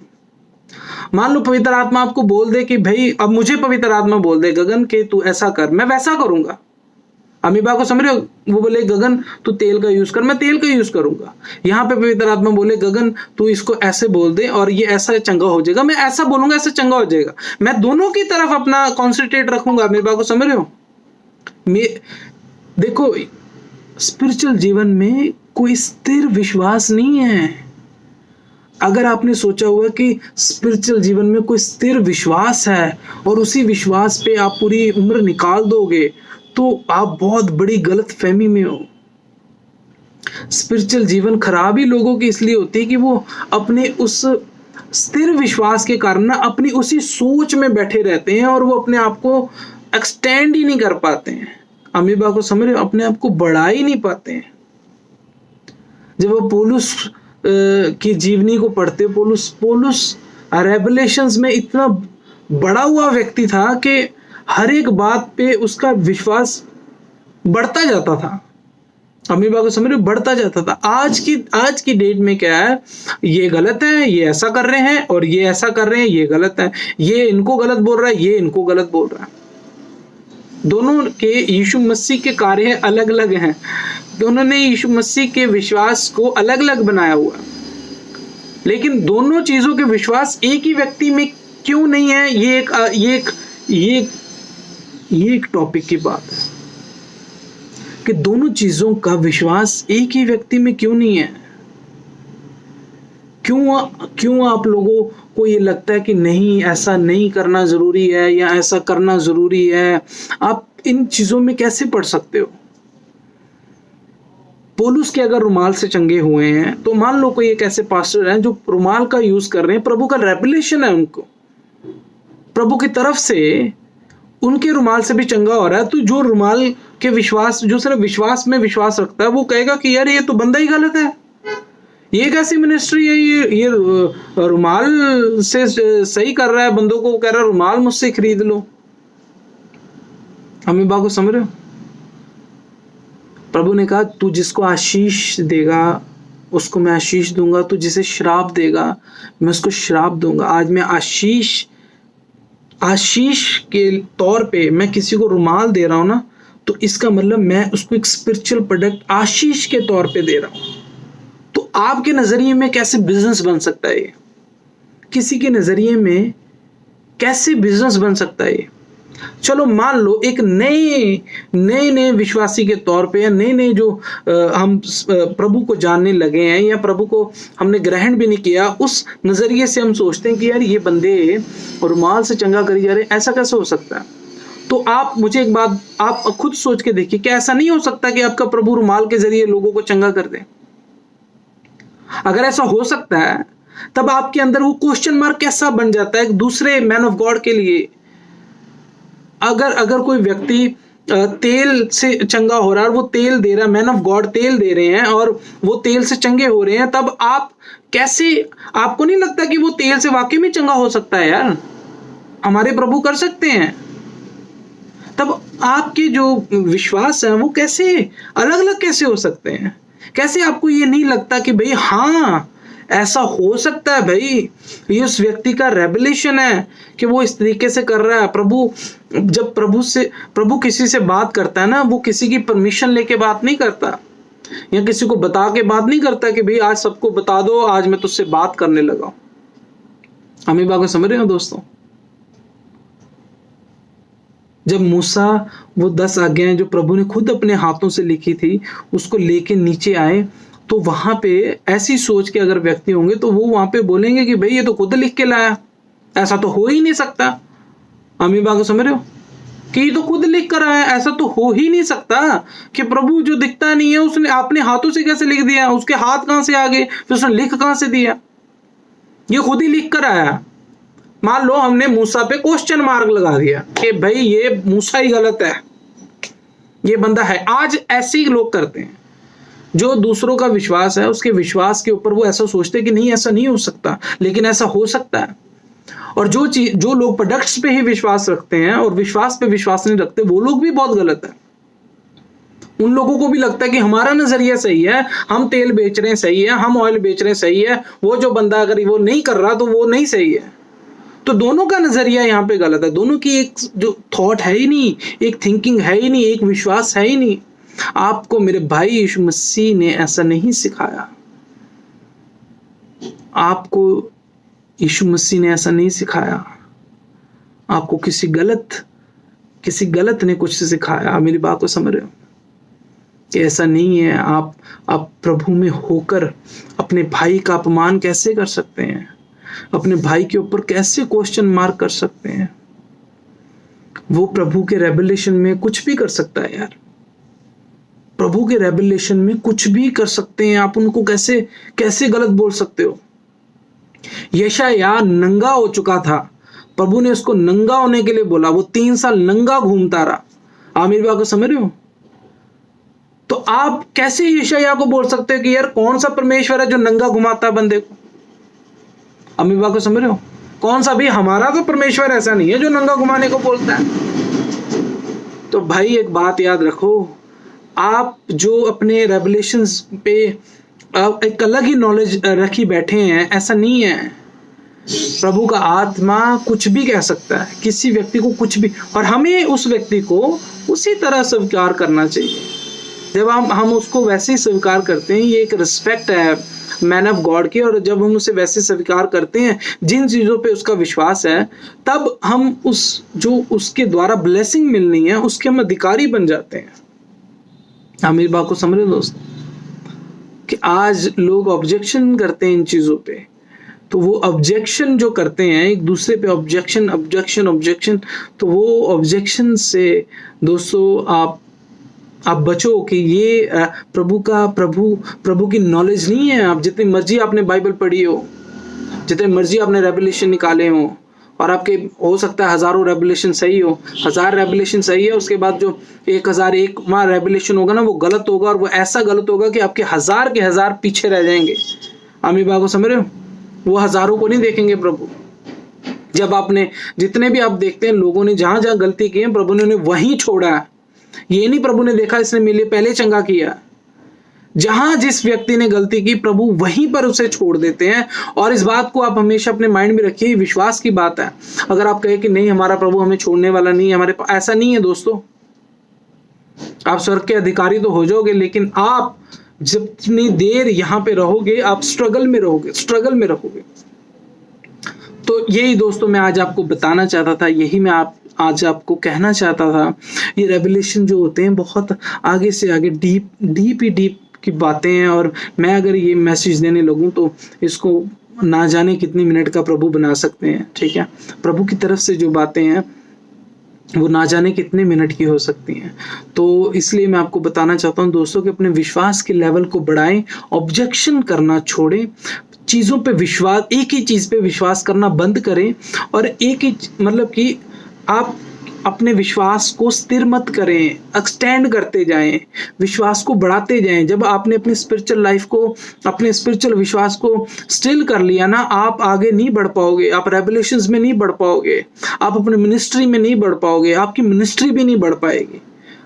मान लो पवित्र आत्मा आपको बोल दे कि भाई, अब मुझे पवित्र आत्मा बोल दे गगन के तू ऐसा कर, मैं वैसा करूंगा। अमी बात को समझ रहे हो। वो बोले गगन तू तेल का यूज कर, मैं तेल का यूज करूंगा। यहाँ पे पवित्र आत्मा बोले गगन तू इसको ऐसे बोल दे और ये ऐसा चंगा हो जाएगा, मैं ऐसा बोलूंगा ऐसा चंगा हो जाएगा। मैं दोनों की तरफ अपना कॉन्सेंट्रेट रखूंगा। मेरी बात को समझ रहे हो। देखो, स्पिरिचुअल जीवन में कोई स्थिर विश्वास नहीं है। अगर आपने सोचा हुआ कि स्पिरिचुअल जीवन में कोई स्थिर विश्वास है और उसी विश्वास पे आप पूरी उम्र निकाल दोगे, तो आप बहुत बड़ी गलत फहमी में हो। स्पिरिचुअल जीवन खराब ही लोगों की इसलिए होती है कि वो अपने उस स्थिर विश्वास के कारण ना अपनी उसी सोच में बैठे रहते हैं और वो अपने आप को एक्सटेंड ही नहीं कर पाते हैं। अम्मी बा को समझ रहे हो, अपने आप को बढ़ा ही नहीं पाते हैं। जब वो पौलुस की जीवनी को पढ़ते हो, पौलुस रेवलेशंस में इतना बड़ा हुआ व्यक्ति था कि हर एक बात पे उसका विश्वास बढ़ता जाता था। अम्मी बा को समझ रहे हो, बढ़ता जाता था। आज की डेट में क्या है, ये गलत है, ये ऐसा कर रहे हैं, और ये ऐसा कर रहे हैं, ये गलत है, ये इनको गलत बोल रहा है, ये इनको गलत बोल रहा है। दोनों के यीशु मसीह के कार्य अलग अलग हैं। दोनों ने यीशु मसीह के विश्वास को अलग अलग बनाया हुआ, लेकिन दोनों चीजों के विश्वास एक ही व्यक्ति में क्यों नहीं है, ये एक टॉपिक की बात है कि दोनों चीजों का विश्वास एक ही व्यक्ति में क्यों नहीं है। क्यों आप लोगों को ये लगता है कि नहीं, ऐसा नहीं करना जरूरी है या ऐसा करना जरूरी है। आप इन चीजों में कैसे पढ़ सकते हो? पौलुस के अगर रुमाल से चंगे हुए हैं तो मान लो कोई एक ऐसे पास्टर हैं जो रुमाल का यूज कर रहे हैं, प्रभु का रेवलेशन है, उनको प्रभु की तरफ से उनके रुमाल से भी चंगा हो रहा है, तो जो रुमाल के विश्वास, जो सिर्फ विश्वास में विश्वास रखता है, वो कहेगा कि यार ये तो बंदा ही गलत है, ये कैसी मिनिस्ट्री है, ये रुमाल से सही कर रहा है, बंदों को कह रहा है रुमाल मुझसे खरीद लो। अम्मी बा को समझ रहे हो? प्रभु ने कहा तू जिसको आशीष देगा उसको मैं आशीष दूंगा, तू जिसे श्राप देगा मैं उसको श्राप दूंगा। आज मैं आशीष के तौर पे मैं किसी को रुमाल दे रहा हूं ना, तो इसका मतलब मैं उसको एक स्पिरिचुअल प्रोडक्ट आशीष के तौर पे दे रहा हूं। तो आपके नजरिए में कैसे बिजनेस बन सकता है? किसी के नजरिए में कैसे बिजनेस बन सकता है? चलो मान लो एक नए विश्वासी के तौर पे या नए जो हम प्रभु को जानने लगे हैं या प्रभु को हमने ग्रहण भी नहीं किया, उस नजरिए से हम सोचते हैं कि यार ये बंदे रुमाल से चंगा करी जा रहे हैं, ऐसा कैसे हो सकता है? तो आप मुझे एक बात आप खुद सोच के देखिए, क्या ऐसा नहीं हो सकता कि आपका प्रभु रुमाल के जरिए लोगों को चंगा कर दे? अगर ऐसा हो सकता है तब आपके अंदर वो क्वेश्चन मार्क कैसा बन जाता है दूसरे मैन ऑफ गॉड के लिए। अगर कोई व्यक्ति तेल से चंगा हो रहा है और वो तेल दे रहा है, मैन ऑफ गॉड तेल दे रहे हैं और वो तेल से चंगे हो रहे हैं, तब आप कैसे, आपको नहीं लगता कि वो तेल से वाकई में चंगा हो सकता है? यार हमारे प्रभु कर सकते हैं। तब आपके जो विश्वास है वो कैसे अलग अलग कैसे हो सकते हैं? कैसे आपको ये नहीं लगता कि भाई हाँ ऐसा हो सकता है? भाई ये उस व्यक्ति का रेवलेशन है कि वो इस तरीके से कर रहा है। जब प्रभु किसी से बात करता है ना, वो किसी की परमिशन लेके बात नहीं करता या किसी को बता के बात नहीं करता कि भाई आज सबको बता दो, आज मैं तुझसे बात करने लगा। अम्मी बा को समझ रहे हो दोस्तों? जब मूसा वो 10 आज्ञाएं जो प्रभु ने खुद अपने हाथों से लिखी थी उसको लेके नीचे आए, तो वहां पे ऐसी सोच के अगर व्यक्ति होंगे तो वो वहां पे बोलेंगे कि भाई ये तो खुद लिख के लाया, ऐसा तो हो ही नहीं सकता। अम्मी बा को समझ रहे हो कि ये तो खुद लिख कर आया, ऐसा तो हो ही नहीं सकता कि प्रभु जो दिखता नहीं है उसने अपने हाथों से कैसे लिख दिया, उसके हाथ कहां से आ गए, फिर उसने लिख कहां से दिया? ये खुद ही लिख कर आया। मान लो हमने मूसा पे क्वेश्चन मार्क लगा दिया कि भाई ये मूसा ही गलत है, ये बंदा है। आज ऐसे ही लोग करते हैं, जो दूसरों का विश्वास है उसके विश्वास के ऊपर वो ऐसा सोचते हैं कि नहीं ऐसा नहीं हो सकता, लेकिन ऐसा हो सकता है। और जो लोग प्रोडक्ट्स पे ही विश्वास रखते हैं और विश्वास पे विश्वास नहीं रखते, वो लोग भी बहुत गलत है। उन लोगों को भी लगता है कि हमारा नजरिया सही है, हम तेल बेच रहे हैं सही है, हम ऑयल बेच रहे हैं सही है, वो जो बंदा अगर वो नहीं कर रहा तो वो नहीं सही है। तो दोनों का नजरिया यहाँ पे गलत है। दोनों की एक जो थॉट है ही नहीं, एक थिंकिंग है ही नहीं, एक विश्वास है ही नहीं। आपको मेरे भाई यीशु मसीह ने ऐसा नहीं सिखाया। आपको यीशु मसीह ने ऐसा नहीं सिखाया। आपको किसी गलत ने कुछ सिखाया। मेरी बात को समझ रहे हो कि ऐसा नहीं है। आप प्रभु में होकर अपने भाई का अपमान कैसे कर सकते हैं? अपने भाई के ऊपर कैसे क्वेश्चन मार्क कर सकते हैं? वो प्रभु के रेवलेशन में कुछ भी कर सकता है यार। प्रभु के रेवलेशन में कुछ भी कर सकते हैं, आप उनको कैसे कैसे गलत बोल सकते हो। यशायाह नंगा हो चुका था, प्रभु ने उसको नंगा होने के लिए बोला, वो 3 साल नंगा घूमता रहा। आप मेरी बात को समझ रहे हो? तो आप कैसे यशायाह को बोल सकते हो कि यार कौन सा परमेश्वर है जो नंगा घुमाता है बंदे को? आप मेरी बात को समझ रहे हो? कौन सा? भी हमारा तो परमेश्वर ऐसा नहीं है जो नंगा घुमाने को बोलता है। तो भाई एक बात याद रखो, आप जो अपने रेवलेशंस पे एक अलग ही नॉलेज रखी बैठे हैं, ऐसा नहीं है। प्रभु का आत्मा कुछ भी कह सकता है, किसी व्यक्ति को कुछ भी, और हमें उस व्यक्ति को उसी तरह स्वीकार करना चाहिए। जब हम उसको वैसे ही स्वीकार करते हैं, ये एक रिस्पेक्ट है मैन ऑफ गॉड की, और जब हम उसे वैसे स्वीकार करते हैं जिन चीज़ों पे उसका विश्वास है, तब हम जो उसके द्वारा ब्लेसिंग मिलनी है उसके हम अधिकारी बन जाते हैं। आप मेरी बात को समझ रहे दोस्त? कि आज लोग ऑब्जेक्शन करते हैं इन चीज़ों पे, तो वो ऑब्जेक्शन जो करते हैं एक दूसरे पे, ऑब्जेक्शन, तो वो ऑब्जेक्शन से दोस्तों आप बचो कि ये प्रभु की नॉलेज नहीं है। आप जितनी मर्जी आपने बाइबल पढ़ी हो, जितने मर्जी आपने रेवलेशन निकाले हो, और आपके हो सकता है हज़ारों रेवलेशन सही हो, 1000 रेवलेशन सही है, उसके बाद जो 1001वां रेवलेशन होगा ना, वो गलत होगा, और वो ऐसा गलत होगा कि आपके 1000 के 1000 पीछे रह जाएंगे। आमी बात को समझ रहे हो? वो हज़ारों को नहीं देखेंगे प्रभु। जब आपने जितने भी आप देखते हैं लोगों ने जहां जहां गलती की है, प्रभु ने उन्हें वहीं छोड़ा है। ये नहीं प्रभु ने देखा इसने मेरे लिए पहले चंगा किया। जहां जिस व्यक्ति ने गलती की, प्रभु वहीं पर उसे छोड़ देते हैं। और इस बात को आप हमेशा अपने माइंड में रखिए, विश्वास की बात है। अगर आप कहें कि नहीं हमारा प्रभु हमें छोड़ने वाला नहीं है, हमारे ऐसा नहीं है दोस्तों। आप स्वर्ग के अधिकारी तो हो जाओगे, लेकिन आप जितनी देर यहाँ पे रहोगे आप स्ट्रगल में रहोगे। तो यही दोस्तों मैं आज आपको बताना चाहता था, यही मैं आज आपको कहना चाहता था। ये रेवलेशन जो होते हैं बहुत आगे से आगे डीप की बातें हैं, और मैं अगर ये मैसेज देने लगूं तो इसको ना जाने कितनी मिनट का प्रभु बना सकते हैं। ठीक है, प्रभु की तरफ से जो बातें हैं वो ना जाने कितने मिनट की हो सकती हैं। तो इसलिए मैं आपको बताना चाहता हूँ दोस्तों कि अपने विश्वास के लेवल को बढ़ाएं, ऑब्जेक्शन करना छोड़ें, चीज़ों पे विश्वास, एक ही चीज़ पे विश्वास करना बंद करें, और एक ही मतलब कि आप अपने विश्वास को स्थिर मत करें, एक्सटेंड करते जाएं, विश्वास को बढ़ाते जाएं। जब आपने अपनी स्पिरिचुअल लाइफ को, अपने स्पिरिचुअल विश्वास को स्टिल कर लिया ना, आप आगे नहीं बढ़ पाओगे, आप रेवलेशंस में नहीं बढ़ पाओगे, आप अपने मिनिस्ट्री में नहीं बढ़ पाओगे, आपकी मिनिस्ट्री भी नहीं बढ़ पाएगी।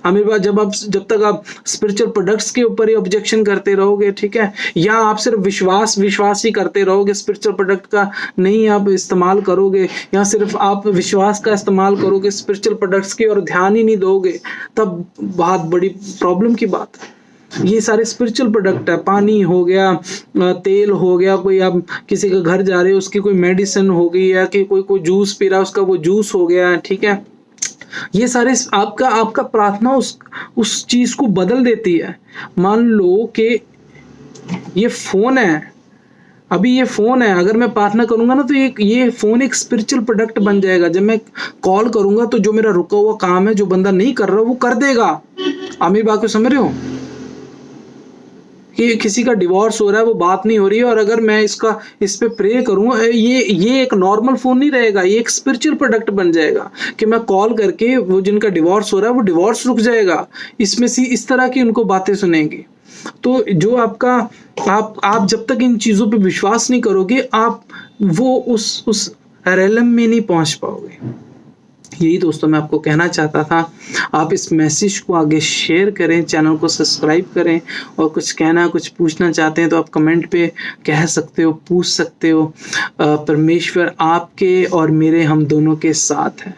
हमें बात जब तक आप स्पिरिचुअल प्रोडक्ट्स के ऊपर ही ऑब्जेक्शन करते रहोगे, ठीक है, या आप सिर्फ विश्वास ही करते रहोगे, स्पिरिचुअल प्रोडक्ट का नहीं आप इस्तेमाल करोगे, या सिर्फ आप विश्वास का इस्तेमाल करोगे, स्पिरिचुअल प्रोडक्ट्स की और ध्यान ही नहीं दोगे, तब बहुत बड़ी प्रॉब्लम की बात है। ये सारे स्पिरिचुअल प्रोडक्ट है, पानी हो गया, तेल हो गया, कोई आप किसी के घर जा रहे हो उसकी कोई मेडिसिन हो गई, या कि कोई जूस पी रहा है उसका वो जूस हो गया, ठीक है। ये सारे आपका प्रार्थना उस चीज को बदल देती है। मान लो कि ये फोन है, अभी ये फोन है, अगर मैं प्रार्थना करूंगा ना तो ये फोन एक स्पिरिचुअल प्रोडक्ट बन जाएगा। जब मैं कॉल करूंगा तो जो मेरा रुका हुआ काम है, जो बंदा नहीं कर रहा वो कर देगा। आप मेरी बात को समझ रहे हो? कि किसी का डिवोर्स हो रहा है, वो बात नहीं हो रही है, और अगर मैं इस पे प्रे करूँ, ये एक नॉर्मल फोन नहीं रहेगा, ये एक स्पिरिचुअल प्रोडक्ट बन जाएगा कि मैं कॉल करके वो जिनका डिवोर्स हो रहा है वो डिवोर्स रुक जाएगा। इसमें से इस तरह की उनको बातें सुनेंगी। तो जो आप जब तक इन चीजों पे विश्वास नहीं करोगे, आप वो उस रेलम में नहीं पहुंच पाओगे। यही दोस्तों मैं आपको कहना चाहता था। आप इस मैसेज को आगे शेयर करें, चैनल को सब्सक्राइब करें, और कुछ पूछना चाहते हैं तो आप कमेंट पे कह सकते हो, पूछ सकते हो। परमेश्वर आपके और मेरे हम दोनों के साथ है।